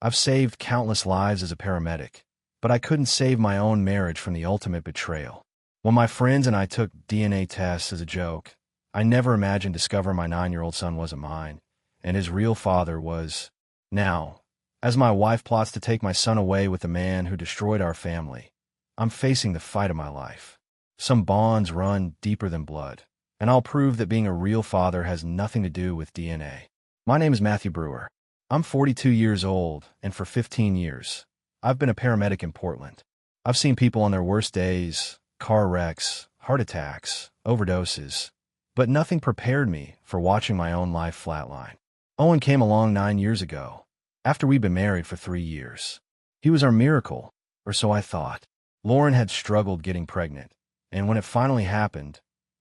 I've saved countless lives as a paramedic, but I couldn't save my own marriage from the ultimate betrayal. When my friends and I took DNA tests as a joke, I never imagined discovering my 9-year-old son wasn't mine, and his real father was. Now, as my wife plots to take my son away with the man who destroyed our family, I'm facing the fight of my life. Some bonds run deeper than blood, and I'll prove that being a real father has nothing to do with DNA. My name is Matthew Brewer. I'm 42 years old, and for 15 years, I've been a paramedic in Portland. I've seen people on their worst days, car wrecks, heart attacks, overdoses, but nothing prepared me for watching my own life flatline. Owen came along 9 years ago, after we'd been married for 3 years. He was our miracle, or so I thought. Lauren had struggled getting pregnant, and when it finally happened,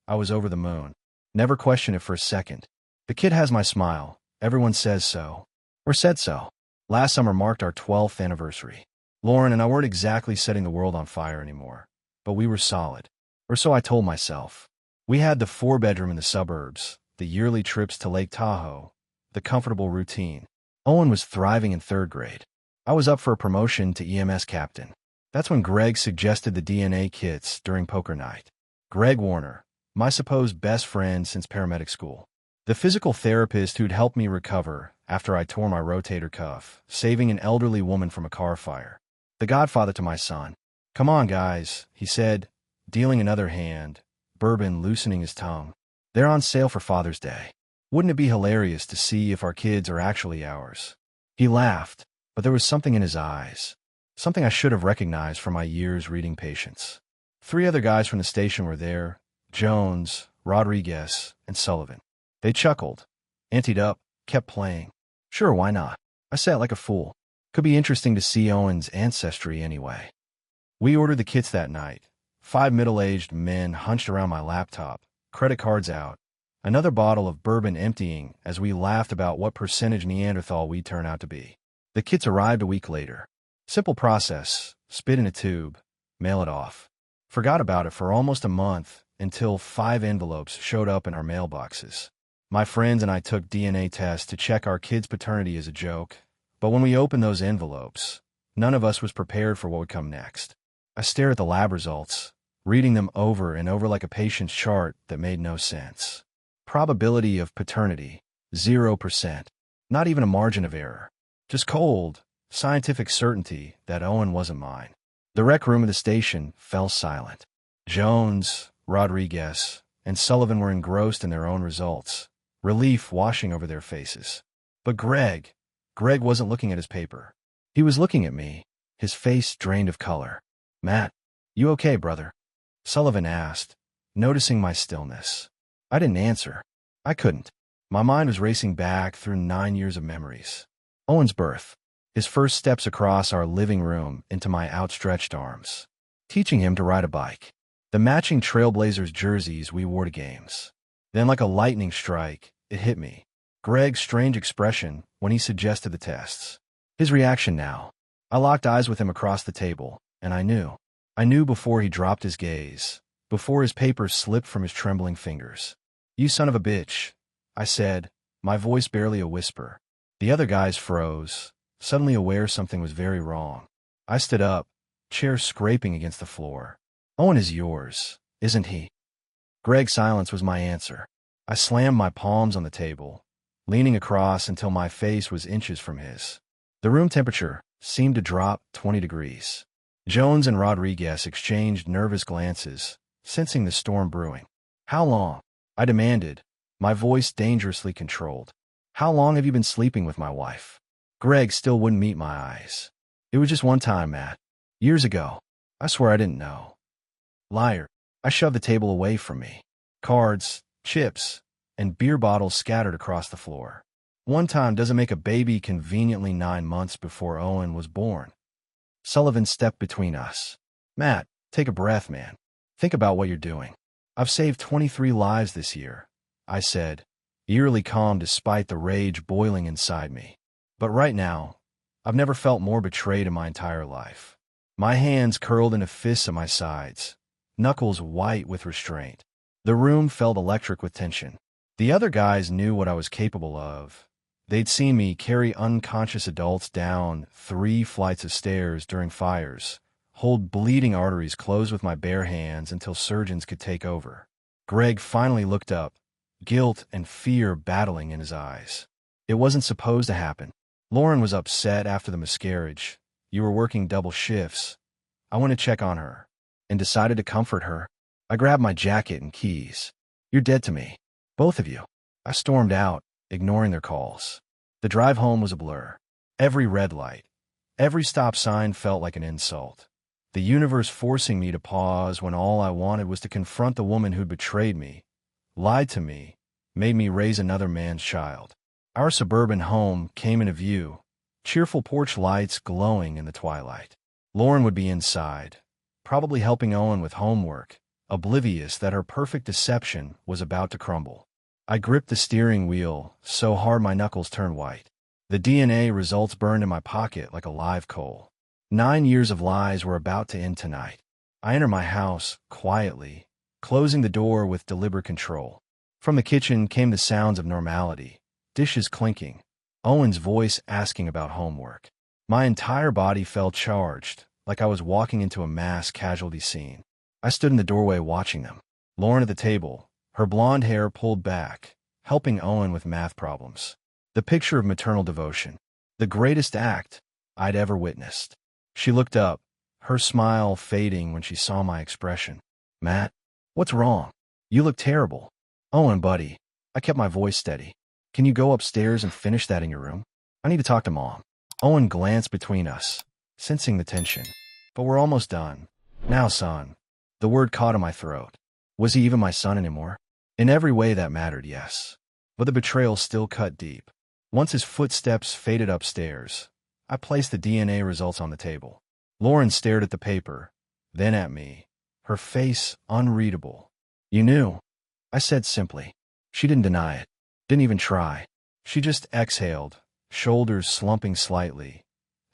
I was over the moon. Never questioned it for a second. The kid has my smile. Everyone says so, or said so. Last summer marked our 12th anniversary. Lauren and I weren't exactly setting the world on fire anymore, but we were solid, or so I told myself. We had the 4-bedroom in the suburbs, the yearly trips to Lake Tahoe, the comfortable routine. Owen was thriving in 3rd grade. I was up for a promotion to EMS captain. That's when Greg suggested the DNA kits during poker night. Greg Warner, my supposed best friend since paramedic school. The physical therapist who'd helped me recover after I tore my rotator cuff, saving an elderly woman from a car fire. The godfather to my son. "Come on, guys," he said, dealing another hand, bourbon loosening his tongue. "They're on sale for Father's Day. Wouldn't it be hilarious to see if our kids are actually ours?" He laughed, but there was something in his eyes, something I should have recognized from my years reading patients. 3 other guys from the station were there: Jones, Rodriguez, and Sullivan. They chuckled, anteed up, kept playing. Sure, why not? I sat like a fool. Could be interesting to see Owen's ancestry anyway. We ordered the kits that night. 5 middle-aged men hunched around my laptop, credit cards out, another bottle of bourbon emptying as we laughed about what percentage Neanderthal we'd turn out to be. The kits arrived a week later. Simple process: spit in a tube, mail it off. Forgot about it for almost a month until 5 envelopes showed up in our mailboxes. My friends and I took DNA tests to check our kids' paternity as a joke, but when we opened those envelopes, none of us was prepared for what would come next. I stared at the lab results, reading them over and over like a patient's chart that made no sense. Probability of paternity, 0%. Not even a margin of error. Just cold, scientific certainty that Owen wasn't mine. The rec room of the station fell silent. Jones, Rodriguez, and Sullivan were engrossed in their own results, relief washing over their faces. But Greg wasn't looking at his paper. He was looking at me, his face drained of color. "Matt, you okay, brother?" Sullivan asked, noticing my stillness. I didn't answer. I couldn't. My mind was racing back through 9 years of memories. Owen's birth, his first steps across our living room into my outstretched arms, teaching him to ride a bike, the matching Trailblazers jerseys we wore to games. Then, like a lightning strike, it hit me. Greg's strange expression when he suggested the tests. His reaction now. I locked eyes with him across the table, and I knew. I knew before he dropped his gaze, before his paper slipped from his trembling fingers. "You son of a bitch," I said, my voice barely a whisper. The other guys froze, suddenly aware something was very wrong. I stood up, chair scraping against the floor. "Owen is yours, isn't he?" Greg's silence was my answer. I slammed my palms on the table, leaning across until my face was inches from his. The room temperature seemed to drop 20 degrees. Jones and Rodriguez exchanged nervous glances, sensing the storm brewing. "How long?" I demanded, my voice dangerously controlled. "How long have you been sleeping with my wife?" Greg still wouldn't meet my eyes. "It was just one time, Matt. Years ago. I swear I didn't know." "Liar." I shoved the table away from me. Cards, chips, and beer bottles scattered across the floor. "One time doesn't make a baby conveniently 9 months before Owen was born." Sullivan stepped between us. "Matt, take a breath, man. Think about what you're doing." "I've saved 23 lives this year," I said, eerily calm despite the rage boiling inside me. "But right now, I've never felt more betrayed in my entire life." My hands curled into fists at my sides, knuckles white with restraint. The room felt electric with tension. The other guys knew what I was capable of, They'd seen me carry unconscious adults down 3 flights of stairs during fires, hold bleeding arteries closed with my bare hands until surgeons could take over. Greg finally looked up, guilt and fear battling in his eyes. It wasn't supposed to happen. Lauren was upset after the miscarriage. You were working double shifts. I went to check on her and decided to comfort her. I grabbed my jacket and keys. You're dead to me. Both of you. I stormed out, ignoring their calls. The drive home was a blur. Every red light, every stop sign felt like an insult. The universe forcing me to pause when all I wanted was to confront the woman who'd betrayed me, lied to me, made me raise another man's child. Our suburban home came into view, cheerful porch lights glowing in the twilight. Lauren would be inside, probably helping Owen with homework, oblivious that her perfect deception was about to crumble. I gripped the steering wheel so hard my knuckles turned white. The DNA results burned in my pocket like a live coal. 9 years of lies were about to end tonight. I entered my house quietly, closing the door with deliberate control. From the kitchen came the sounds of normality, dishes clinking, Owen's voice asking about homework. My entire body felt charged, like I was walking into a mass casualty scene. I stood in the doorway watching them. Lauren at the table, her blonde hair pulled back, helping Owen with math problems. The picture of maternal devotion. The greatest act I'd ever witnessed. She looked up, her smile fading when she saw my expression. Matt, what's wrong? You look terrible. Owen, buddy. I kept my voice steady. Can you go upstairs and finish that in your room? I need to talk to Mom. Owen glanced between us, sensing the tension. But we're almost done. Now, son. The word caught in my throat. Was he even my son anymore? In every way that mattered, yes. But the betrayal still cut deep. Once his footsteps faded upstairs, I placed the DNA results on the table. Lauren stared at the paper, then at me, her face unreadable. You knew, I said simply. She didn't deny it, didn't even try. She just exhaled, shoulders slumping slightly,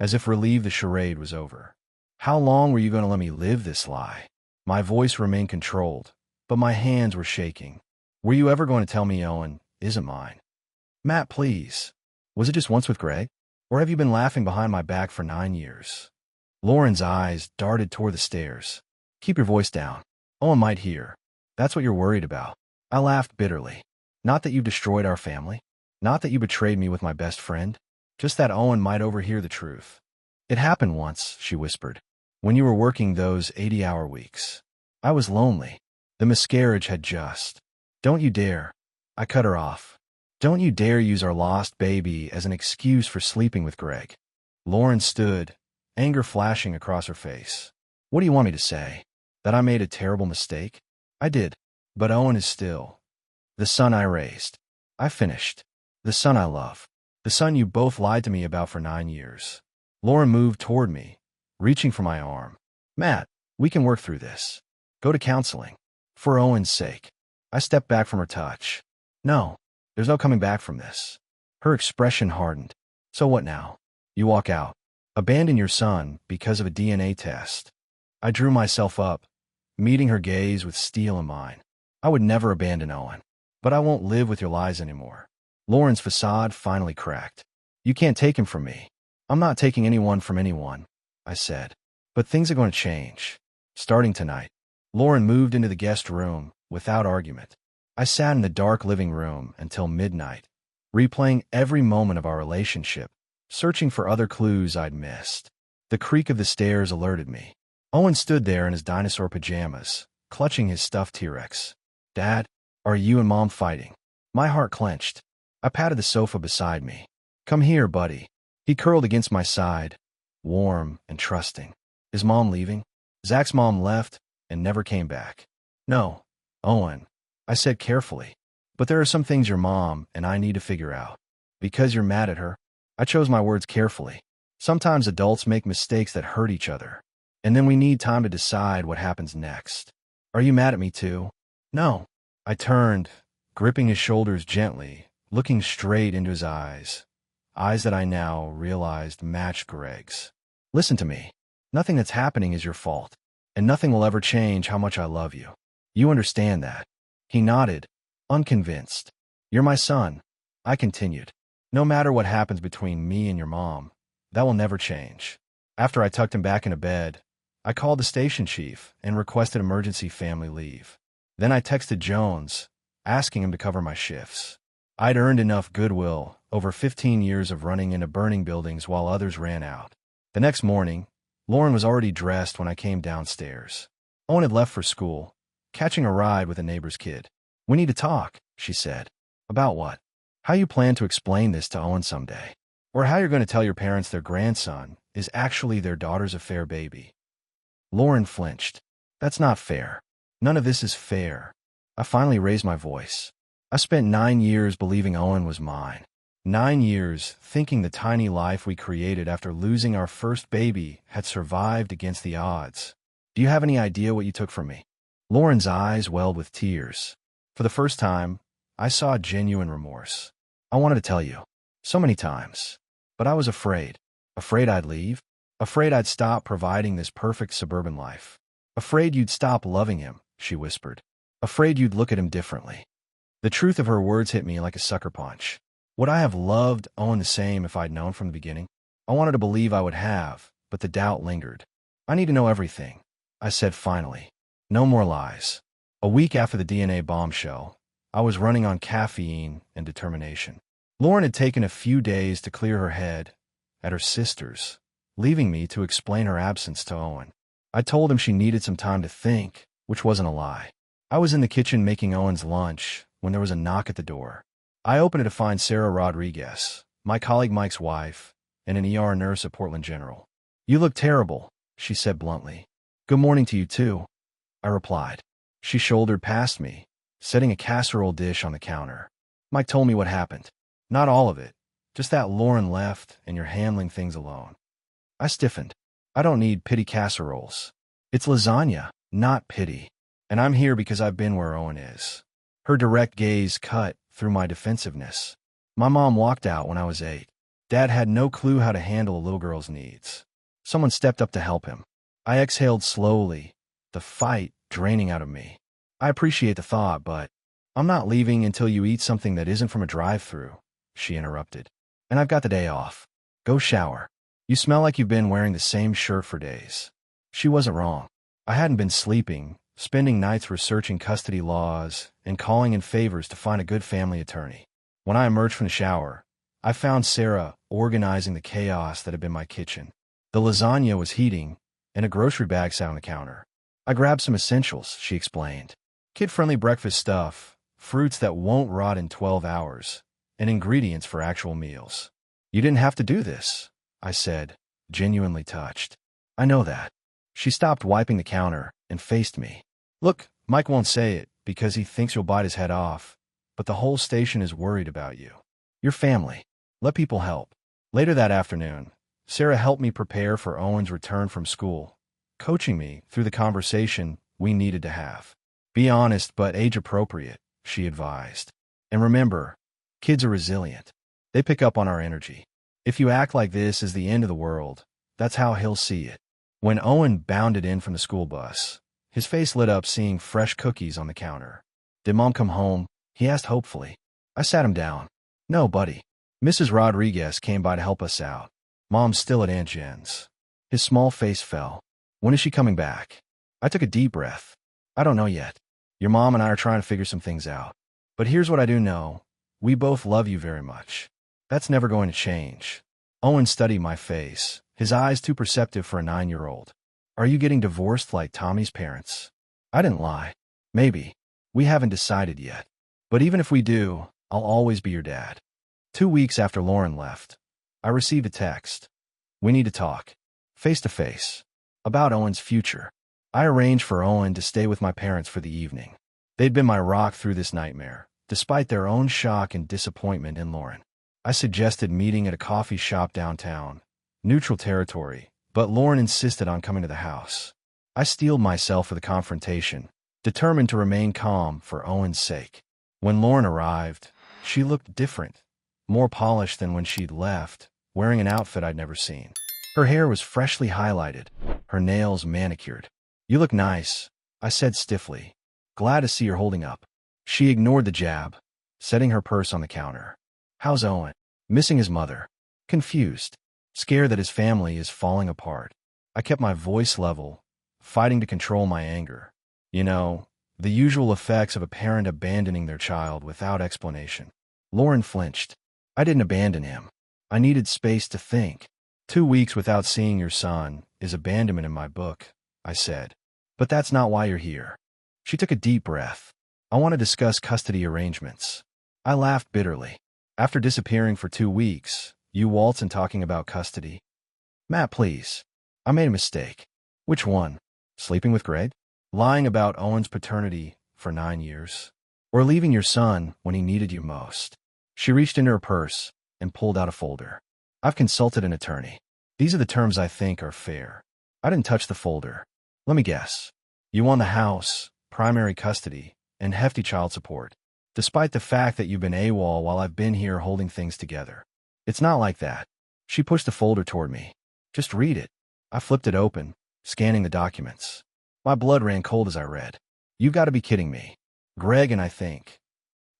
as if relieved the charade was over. How long were you going to let me live this lie? My voice remained controlled, but my hands were shaking. Were you ever going to tell me Owen isn't mine? Matt, please. Was it just once with Greg? Or have you been laughing behind my back for 9 years? Lauren's eyes darted toward the stairs. Keep your voice down. Owen might hear. That's what you're worried about. I laughed bitterly. Not that you destroyed our family. Not that you betrayed me with my best friend. Just that Owen might overhear the truth. It happened once, she whispered. When you were working those 80-hour weeks. I was lonely. The miscarriage had just. Don't you dare. I cut her off. Don't you dare use our lost baby as an excuse for sleeping with Greg. Lauren stood, anger flashing across her face. What do you want me to say? That I made a terrible mistake? I did. But Owen is still the son I raised. I finished. The son I love. The son you both lied to me about for 9 years. Lauren moved toward me, reaching for my arm. Matt, we can work through this. Go to counseling. For Owen's sake. I stepped back from her touch. No. There's no coming back from this. Her expression hardened. So what now? You walk out. Abandon your son because of a DNA test. I drew myself up, meeting her gaze with steel in mine. I would never abandon Owen. But I won't live with your lies anymore. Lauren's facade finally cracked. You can't take him from me. I'm not taking anyone from anyone, I said. But things are going to change. Starting tonight. Lauren moved into the guest room without argument. I sat in the dark living room until midnight, replaying every moment of our relationship, searching for other clues I'd missed. The creak of the stairs alerted me. Owen stood there in his dinosaur pajamas, clutching his stuffed T-Rex. Dad, are you and Mom fighting? My heart clenched. I patted the sofa beside me. Come here, buddy. He curled against my side, warm and trusting. Is Mom leaving? Zach's mom left and never came back. No, Owen. I said carefully, but there are some things your mom and I need to figure out. Because you're mad at her. I chose my words carefully. Sometimes adults make mistakes that hurt each other, and then we need time to decide what happens next. Are you mad at me too? No. I turned, gripping his shoulders gently, looking straight into his eyes that I now realized matched Greg's. Listen to me. Nothing that's happening is your fault, and nothing will ever change how much I love you. You understand that. He nodded, unconvinced. You're my son. I continued. No matter what happens between me and your mom, that will never change. After I tucked him back into bed, I called the station chief and requested emergency family leave. Then I texted Jones, asking him to cover my shifts. I'd earned enough goodwill over 15 years of running into burning buildings while others ran out. The next morning, Lauren was already dressed when I came downstairs. Owen had left for school, catching a ride with a neighbor's kid. "We need to talk," she said. "About what?" "How you plan to explain this to Owen someday. Or how you're going to tell your parents their grandson is actually their daughter's affair baby." Lauren flinched. "That's not fair. None of this is fair." I finally raised my voice. "I spent 9 years believing Owen was mine. 9 years thinking the tiny life we created after losing our first baby had survived against the odds. Do you have any idea what you took from me?" Lauren's eyes welled with tears. For the first time, I saw genuine remorse. "I wanted to tell you. So many times. But I was afraid. Afraid I'd leave. Afraid I'd stop providing this perfect suburban life. Afraid you'd stop loving him," she whispered. "Afraid you'd look at him differently." The truth of her words hit me like a sucker punch. Would I have loved Owen the same if I'd known from the beginning? I wanted to believe I would have, but the doubt lingered. "I need to know everything," I said finally. "No more lies." A week after the DNA bombshell, I was running on caffeine and determination. Lauren had taken a few days to clear her head at her sister's, leaving me to explain her absence to Owen. I told him she needed some time to think, which wasn't a lie. I was in the kitchen making Owen's lunch when there was a knock at the door. I opened it to find Sarah Rodriguez, my colleague Mike's wife, and an ER nurse at Portland General. "You look terrible," she said bluntly. "Good morning to you, too," I replied. She shouldered past me, setting a casserole dish on the counter. "Mike told me what happened. Not all of it, just that Lauren left and you're handling things alone." I stiffened. "I don't need pity casseroles. It's lasagna, not pity. And I'm here because I've been where Owen is." Her direct gaze cut through my defensiveness. "My mom walked out when I was 8. Dad had no clue how to handle a little girl's needs. Someone stepped up to help him." I exhaled slowly, the fight draining out of me. "I appreciate the thought, but I'm not leaving until you eat something that isn't from a drive-thru," she interrupted. "And I've got the day off. Go shower. You smell like you've been wearing the same shirt for days." She wasn't wrong. I hadn't been sleeping, spending nights researching custody laws and calling in favors to find a good family attorney. When I emerged from the shower, I found Sarah organizing the chaos that had been my kitchen. The lasagna was heating, and a grocery bag sat on the counter. "I grabbed some essentials," she explained. "Kid-friendly breakfast stuff, fruits that won't rot in 12 hours, and ingredients for actual meals." "You didn't have to do this," I said, genuinely touched. "I know that." She stopped wiping the counter and faced me. "Look, Mike won't say it because he thinks you'll bite his head off, but the whole station is worried about you. Your family. Let people help." Later that afternoon, Sarah helped me prepare for Owen's return from school, coaching me through the conversation we needed to have. "Be honest but age-appropriate," she advised. "And remember, kids are resilient. They pick up on our energy. If you act like this is the end of the world, that's how he'll see it." When Owen bounded in from the school bus, his face lit up seeing fresh cookies on the counter. "Did Mom come home?" he asked hopefully. I sat him down. "No, buddy. Mrs. Rodriguez came by to help us out. Mom's still at Aunt Jen's." His small face fell. "When is she coming back?" I took a deep breath. "I don't know yet. Your mom and I are trying to figure some things out. But here's what I do know. We both love you very much. That's never going to change." Owen studied my face, his eyes too perceptive for a 9-year-old. "Are you getting divorced like Tommy's parents?" I didn't lie. "Maybe. We haven't decided yet. But even if we do, I'll always be your dad." 2 weeks after Lauren left, I received a text. "We need to talk. Face to face. About Owen's future." I arranged for Owen to stay with my parents for the evening. They'd been my rock through this nightmare, despite their own shock and disappointment in Lauren. I suggested meeting at a coffee shop downtown, neutral territory, but Lauren insisted on coming to the house. I steeled myself for the confrontation, determined to remain calm for Owen's sake. When Lauren arrived, she looked different, more polished than when she'd left, wearing an outfit I'd never seen. Her hair was freshly highlighted, her nails manicured. "You look nice," I said stiffly. "Glad to see you're holding up." She ignored the jab, setting her purse on the counter. "How's Owen?" Missing his mother. Confused. Scared that his family is falling apart. I kept my voice level, fighting to control my anger. You know, the usual effects of a parent abandoning their child without explanation. Lauren flinched. I didn't abandon him. I needed space to think. 2 weeks without seeing your son is abandonment in my book, I said. But that's not why you're here. She took a deep breath. I want to discuss custody arrangements. I laughed bitterly. After disappearing for 2 weeks, you waltz in talking about custody. Matt, please. I made a mistake. Which one? Sleeping with Greg? Lying about Owen's paternity for 9 years? Or leaving your son when he needed you most? She reached into her purse and pulled out a folder. I've consulted an attorney. These are the terms I think are fair. I didn't touch the folder. Let me guess. You want the house, primary custody, and hefty child support, despite the fact that you've been AWOL while I've been here holding things together. It's not like that. She pushed the folder toward me. Just read it. I flipped it open, scanning the documents. My blood ran cold as I read. You've got to be kidding me. Greg and I think.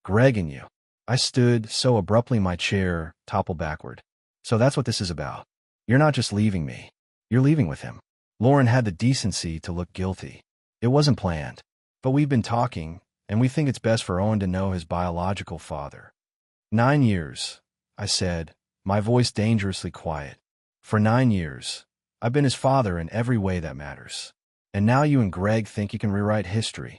Greg and you. I stood so abruptly my chair toppled backward. So that's what this is about. You're not just leaving me. You're leaving with him. Lauren had the decency to look guilty. It wasn't planned. But we've been talking, and we think it's best for Owen to know his biological father. 9 years, I said, my voice dangerously quiet. For 9 years, I've been his father in every way that matters. And now you and Greg think you can rewrite history.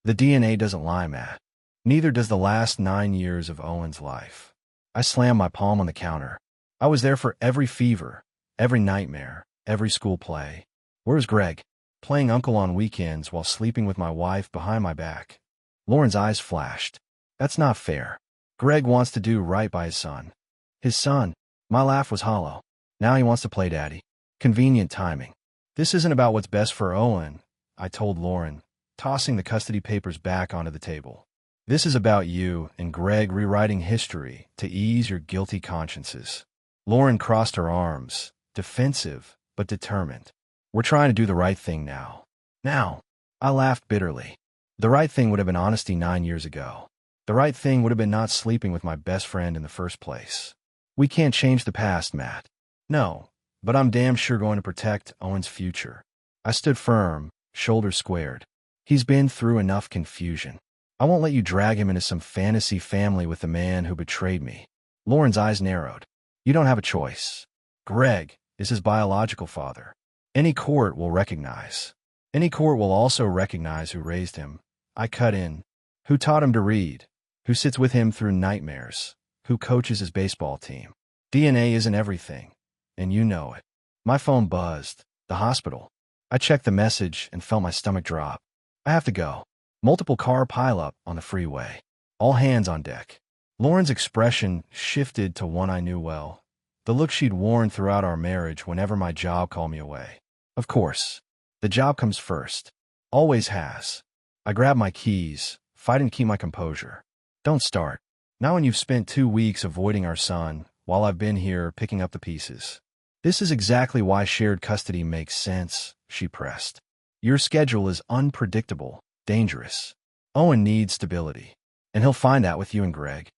The DNA doesn't lie, Matt. Neither does the last 9 years of Owen's life. I slammed my palm on the counter. I was there for every fever, every nightmare, every school play. Where's Greg? Playing uncle on weekends while sleeping with my wife behind my back. Lauren's eyes flashed. That's not fair. Greg wants to do right by his son. His son. My laugh was hollow. Now he wants to play daddy. Convenient timing. This isn't about what's best for Owen, I told Lauren, tossing the custody papers back onto the table. This is about you and Greg rewriting history to ease your guilty consciences. Lauren crossed her arms, defensive but determined. We're trying to do the right thing now. Now. I laughed bitterly. The right thing would have been honesty 9 years ago. The right thing would have been not sleeping with my best friend in the first place. We can't change the past, Matt. No, but I'm damn sure going to protect Owen's future. I stood firm, shoulders squared. He's been through enough confusion. I won't let you drag him into some fantasy family with the man who betrayed me. Lauren's eyes narrowed. You don't have a choice. Greg is his biological father. Any court will recognize. Any court will also recognize who raised him. I cut in. Who taught him to read? Who sits with him through nightmares? Who coaches his baseball team? DNA isn't everything, and you know it. My phone buzzed. The hospital. I checked the message and felt my stomach drop. I have to go. Multiple car pileup on the freeway. All hands on deck. Lauren's expression shifted to one I knew well. The look she'd worn throughout our marriage whenever my job called me away. Of course. The job comes first. Always has. I grabbed my keys, fighting to keep my composure. Don't start. Not when you've spent 2 weeks avoiding our son, while I've been here picking up the pieces. This is exactly why shared custody makes sense, she pressed. Your schedule is unpredictable, dangerous. Owen needs stability, and he'll find that with you and Greg.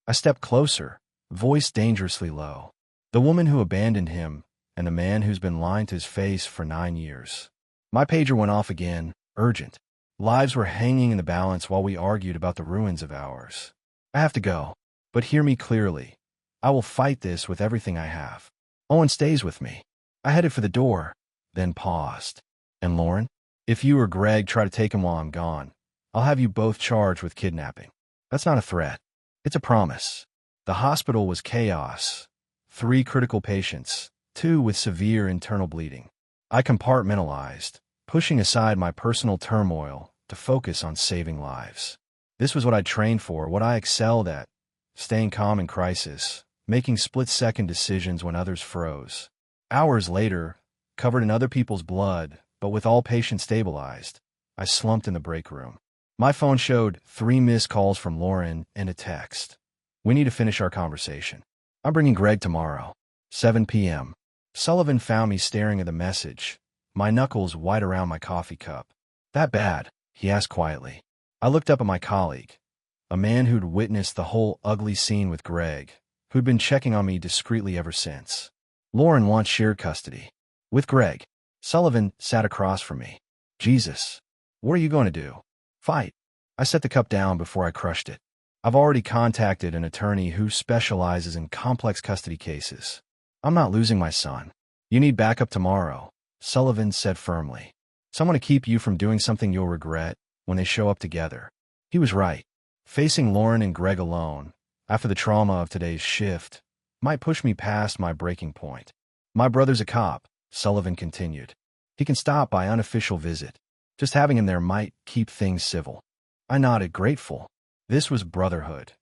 I stepped closer, voice dangerously low. The woman who abandoned him, and the man who's been lying to his face for 9 years. My pager went off again, urgent. Lives were hanging in the balance while we argued about the ruins of ours. I have to go, but hear me clearly. I will fight this with everything I have. Owen stays with me. I headed for the door, then paused. And Lauren, if you or Greg try to take him while I'm gone, I'll have you both charged with kidnapping. That's not a threat. It's a promise. The hospital was chaos. 3 critical patients, 2 with severe internal bleeding. I compartmentalized, pushing aside my personal turmoil to focus on saving lives. This was what I trained for, what I excelled at, staying calm in crisis, making split-second decisions when others froze. Hours later, covered in other people's blood, but with all patients stabilized, I slumped in the break room. My phone showed 3 missed calls from Lauren and a text. We need to finish our conversation. I'm bringing Greg tomorrow, 7 p.m. Sullivan found me staring at the message, my knuckles white around my coffee cup. That bad? He asked quietly. I looked up at my colleague, a man who'd witnessed the whole ugly scene with Greg, who'd been checking on me discreetly ever since. Lauren wants shared custody. With Greg. Sullivan sat across from me. Jesus. What are you going to do? Fight. I set the cup down before I crushed it. I've already contacted an attorney who specializes in complex custody cases. I'm not losing my son. You need backup tomorrow, Sullivan said firmly. Someone to keep you from doing something you'll regret when they show up together. He was right. Facing Lauren and Greg alone, after the trauma of today's shift, might push me past my breaking point. My brother's a cop, Sullivan continued. He can stop by unofficial visit. Just having him there might keep things civil. I nodded, grateful. This was brotherhood.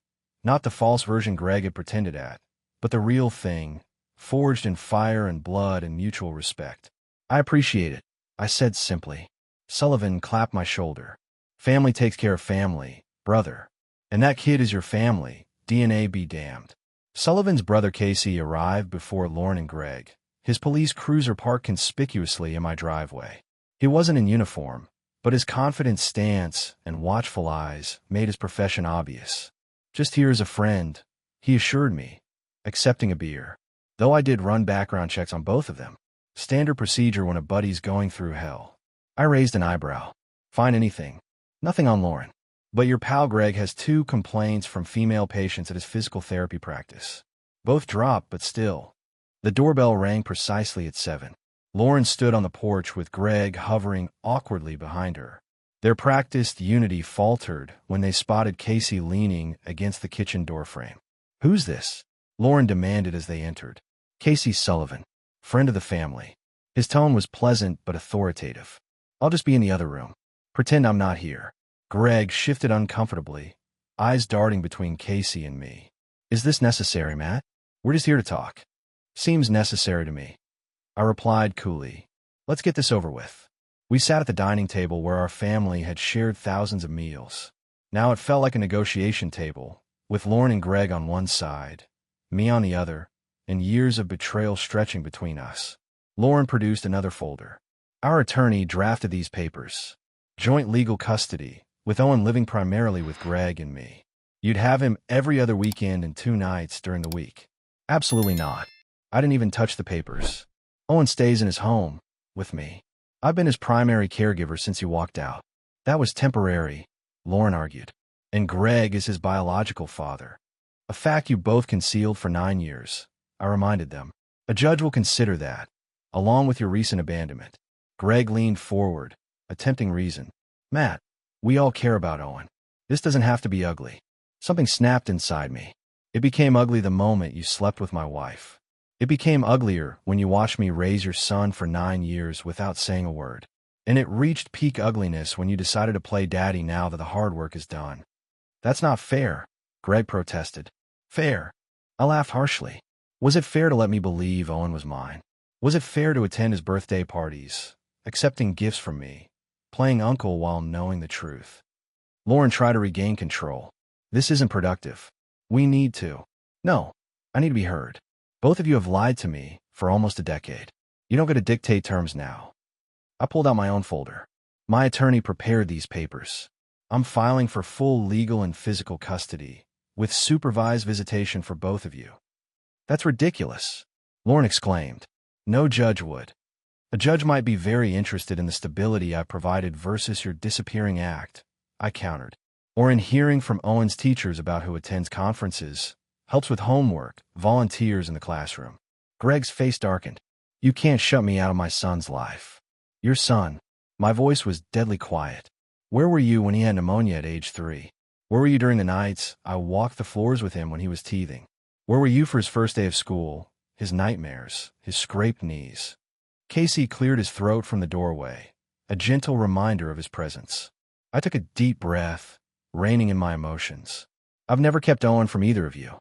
Not the false version Greg had pretended at, but the real thing, forged in fire and blood and mutual respect. I appreciate it, I said simply. Sullivan clapped my shoulder. Family takes care of family, brother. And that kid is your family, DNA be damned. Sullivan's brother Casey arrived before Lauren and Greg, his police cruiser parked conspicuously in my driveway. He wasn't in uniform, but his confident stance and watchful eyes made his profession obvious. Just here as a friend, he assured me, accepting a beer. Though I did run background checks on both of them. Standard procedure when a buddy's going through hell. I raised an eyebrow. Find anything? Nothing on Lauren. But your pal Greg has 2 complaints from female patients at his physical therapy practice. Both dropped, but still. The doorbell rang precisely at 7. Lauren stood on the porch with Greg hovering awkwardly behind her. Their practiced unity faltered when they spotted Casey leaning against the kitchen doorframe. Who's this? Lauren demanded as they entered. Casey Sullivan, friend of the family. His tone was pleasant but authoritative. I'll just be in the other room. Pretend I'm not here. Greg shifted uncomfortably, eyes darting between Casey and me. Is this necessary, Matt? We're just here to talk. Seems necessary to me. I replied coolly. Let's get this over with. We sat at the dining table where our family had shared thousands of meals. Now it felt like a negotiation table, with Lauren and Greg on one side, me on the other, and years of betrayal stretching between us. Lauren produced another folder. Our attorney drafted these papers. Joint legal custody, with Owen living primarily with Greg and me. You'd have him every other weekend and 2 nights during the week. Absolutely not. I didn't even touch the papers. Owen stays in his home, with me. I've been his primary caregiver since he walked out. That was temporary, Lauren argued. And Greg is his biological father. A fact you both concealed for 9 years, I reminded them. A judge will consider that, along with your recent abandonment. Greg leaned forward, attempting reason. Matt, we all care about Owen. This doesn't have to be ugly. Something snapped inside me. It became ugly the moment you slept with my wife. It became uglier when you watched me raise your son for 9 years without saying a word. And it reached peak ugliness when you decided to play daddy now that the hard work is done. That's not fair, Greg protested. Fair? I laughed harshly. Was it fair to let me believe Owen was mine? Was it fair to attend his birthday parties, accepting gifts from me, playing uncle while knowing the truth? Lauren tried to regain control. This isn't productive. We need to. No, I need to be heard. Both of you have lied to me for almost a decade. You don't get to dictate terms now. I pulled out my own folder. My attorney prepared these papers. I'm filing for full legal and physical custody, with supervised visitation for both of you. That's ridiculous, Lauren exclaimed. No judge would. A judge might be very interested in the stability I provided versus your disappearing act, I countered. Or in hearing from Owen's teachers about who attends conferences, helps with homework, volunteers in the classroom. Greg's face darkened. You can't shut me out of my son's life. Your son. My voice was deadly quiet. Where were you when he had pneumonia at age 3? Where were you during the nights I walked the floors with him when he was teething? Where were you for his first day of school, his nightmares, his scraped knees? Casey cleared his throat from the doorway, a gentle reminder of his presence. I took a deep breath, reining in my emotions. I've never kept Owen from either of you,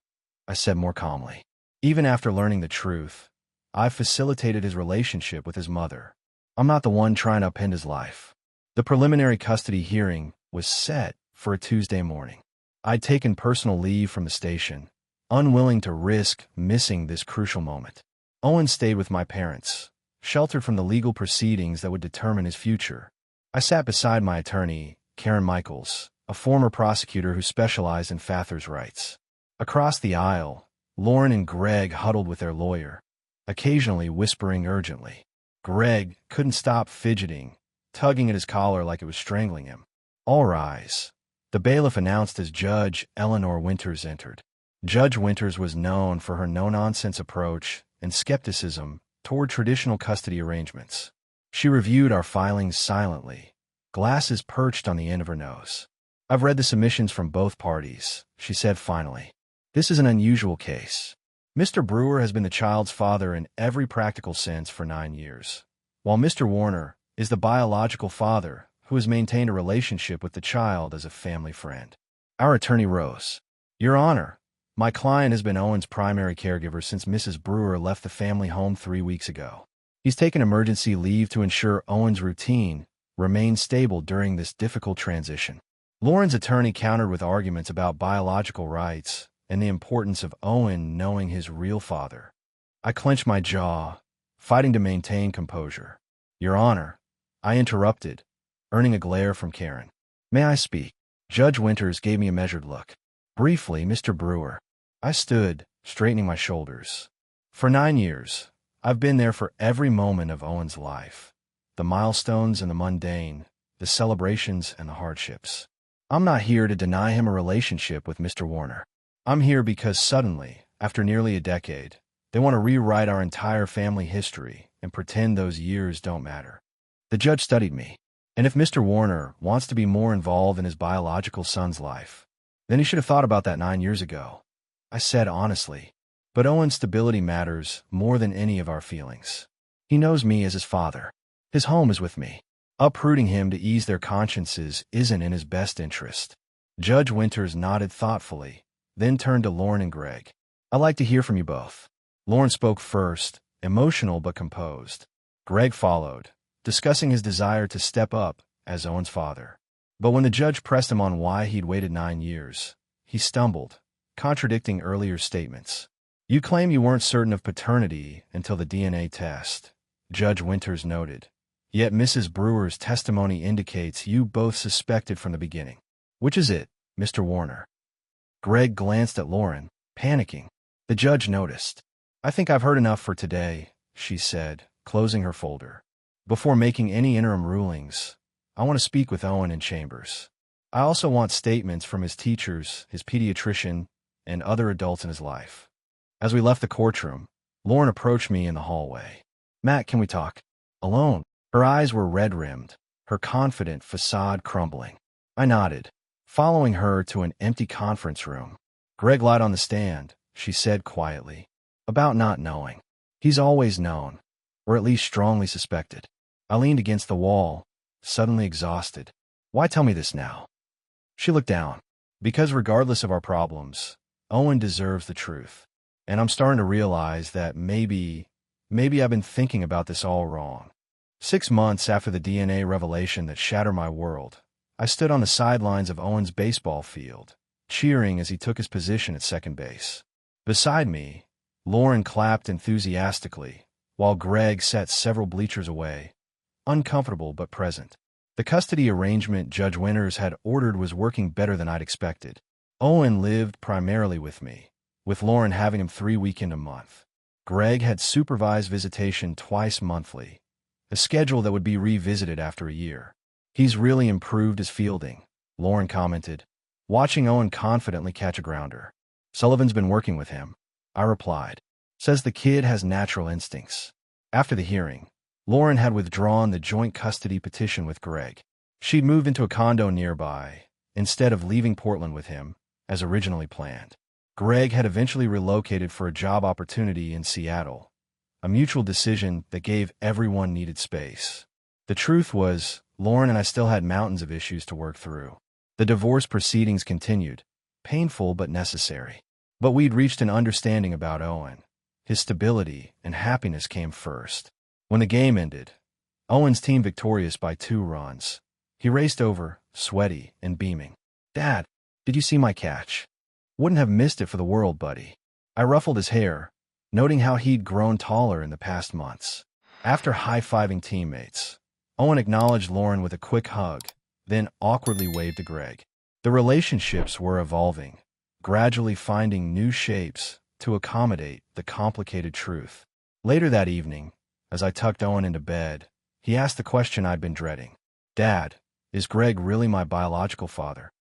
I said more calmly. Even after learning the truth, I've facilitated his relationship with his mother. I'm not the one trying to upend his life. The preliminary custody hearing was set for a Tuesday morning. I'd taken personal leave from the station, unwilling to risk missing this crucial moment. Owen stayed with my parents, sheltered from the legal proceedings that would determine his future. I sat beside my attorney, Karen Michaels, a former prosecutor who specialized in father's rights. Across the aisle, Lauren and Greg huddled with their lawyer, occasionally whispering urgently. Greg couldn't stop fidgeting, tugging at his collar like it was strangling him. "All rise." The bailiff announced as Judge Eleanor Winters entered. Judge Winters was known for her no-nonsense approach and skepticism toward traditional custody arrangements. She reviewed our filings silently, glasses perched on the end of her nose. "I've read the submissions from both parties," she said finally. "This is an unusual case. Mr. Brewer has been the child's father in every practical sense for 9 years, while Mr. Warner is the biological father who has maintained a relationship with the child as a family friend." Our attorney rose. "Your Honor, my client has been Owen's primary caregiver since Mrs. Brewer left the family home 3 weeks ago. He's taken emergency leave to ensure Owen's routine remains stable during this difficult transition." Lauren's attorney countered with arguments about biological rights and the importance of Owen knowing his real father. I clenched my jaw, fighting to maintain composure. "Your Honor," I interrupted, earning a glare from Karen. "May I speak?" Judge Winters gave me a measured look. "Briefly, Mr. Brewer." I stood, straightening my shoulders. "For 9 years, I've been there for every moment of Owen's life. The milestones and the mundane, the celebrations and the hardships. I'm not here to deny him a relationship with Mr. Warner. I'm here because suddenly, after nearly a decade, they want to rewrite our entire family history and pretend those years don't matter." The judge studied me. "And if Mr. Warner wants to be more involved in his biological son's life, then he should have thought about that 9 years ago," I said honestly. "But Owen's stability matters more than any of our feelings. He knows me as his father. His home is with me. Uprooting him to ease their consciences isn't in his best interest." Judge Winters nodded thoughtfully, then turned to Lauren and Greg. "I'd like to hear from you both." Lauren spoke first, emotional but composed. Greg followed, discussing his desire to step up as Owen's father. But when the judge pressed him on why he'd waited 9 years, he stumbled, contradicting earlier statements. "You claim you weren't certain of paternity until the DNA test," Judge Winters noted. "Yet Mrs. Brewer's testimony indicates you both suspected from the beginning. Which is it, Mr. Warner?" Greg glanced at Lauren, panicking. The judge noticed. "I think I've heard enough for today," she said, closing her folder. "Before making any interim rulings, I want to speak with Owen in chambers. I also want statements from his teachers, his pediatrician, and other adults in his life." As we left the courtroom, Lauren approached me in the hallway. "Matt, can we talk? Alone?" Her eyes were red-rimmed, her confident facade crumbling. I nodded, following her to an empty conference room. "Greg lied on the stand," she said quietly, "about not knowing. He's always known, or at least strongly suspected." I leaned against the wall, suddenly exhausted. "Why tell me this now?" She looked down. "Because regardless of our problems, Owen deserves the truth. And I'm starting to realize that maybe I've been thinking about this all wrong." 6 months after the DNA revelation that shattered my world, I stood on the sidelines of Owen's baseball field, cheering as he took his position at second base. Beside me, Lauren clapped enthusiastically, while Greg sat several bleachers away, uncomfortable but present. The custody arrangement Judge Winters had ordered was working better than I'd expected. Owen lived primarily with me, with Lauren having him 3 weekends a month. Greg had supervised visitation twice monthly, a schedule that would be revisited after a year. "He's really improved his fielding," Lauren commented, watching Owen confidently catch a grounder. "Sullivan's been working with him," I replied. "Says the kid has natural instincts." After the hearing, Lauren had withdrawn the joint custody petition with Greg. She'd moved into a condo nearby, instead of leaving Portland with him, as originally planned. Greg had eventually relocated for a job opportunity in Seattle, a mutual decision that gave everyone needed space. The truth was, Lauren and I still had mountains of issues to work through. The divorce proceedings continued, painful but necessary. But we'd reached an understanding about Owen. His stability and happiness came first. When the game ended, Owen's team victorious by 2 runs. He raced over, sweaty and beaming. "Dad, did you see my catch? Wouldn't have missed it for the world, buddy." I ruffled his hair, noting how he'd grown taller in the past months. After high-fiving teammates, Owen acknowledged Lauren with a quick hug, then awkwardly waved to Greg. The relationships were evolving, gradually finding new shapes to accommodate the complicated truth. Later that evening, as I tucked Owen into bed, he asked the question I'd been dreading. "Dad, is Greg really my biological father?"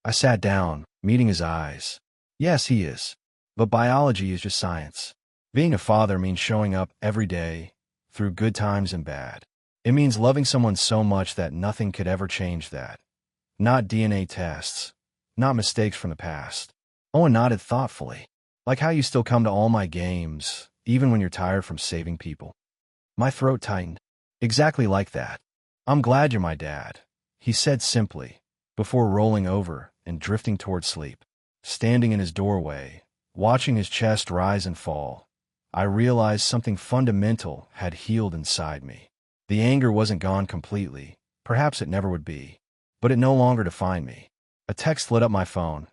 I sat down, meeting his eyes. "Yes, he is. But biology is just science. Being a father means showing up every day, through good times and bad. It means loving someone so much that nothing could ever change that. Not DNA tests. Not mistakes from the past." Owen nodded thoughtfully. "Like how you still come to all my games, even when you're tired from saving people." My throat tightened. "Exactly like that. I'm glad you're my dad," he said simply, before rolling over and drifting toward sleep. Standing in his doorway, watching his chest rise and fall, I realized something fundamental had healed inside me. The anger wasn't gone completely, perhaps it never would be, but it no longer defined me. A text lit up my phone.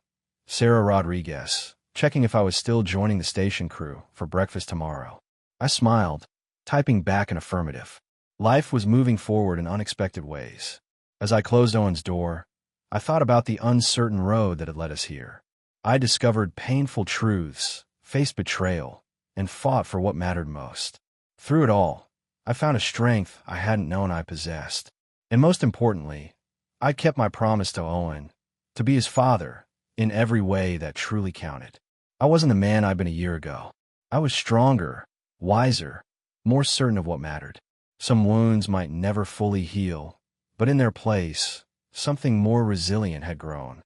Sarah Rodriguez, checking if I was still joining the station crew for breakfast tomorrow. I smiled, typing back an affirmative. Life was moving forward in unexpected ways. As I closed Owen's door, I thought about the uncertain road that had led us here. I discovered painful truths, faced betrayal, and fought for what mattered most. Through it all, I found a strength I hadn't known I possessed. And most importantly, I kept my promise to Owen, to be his father, in every way that truly counted. I wasn't the man I'd been a year ago. I was stronger, wiser, more certain of what mattered. Some wounds might never fully heal, but in their place, something more resilient had grown.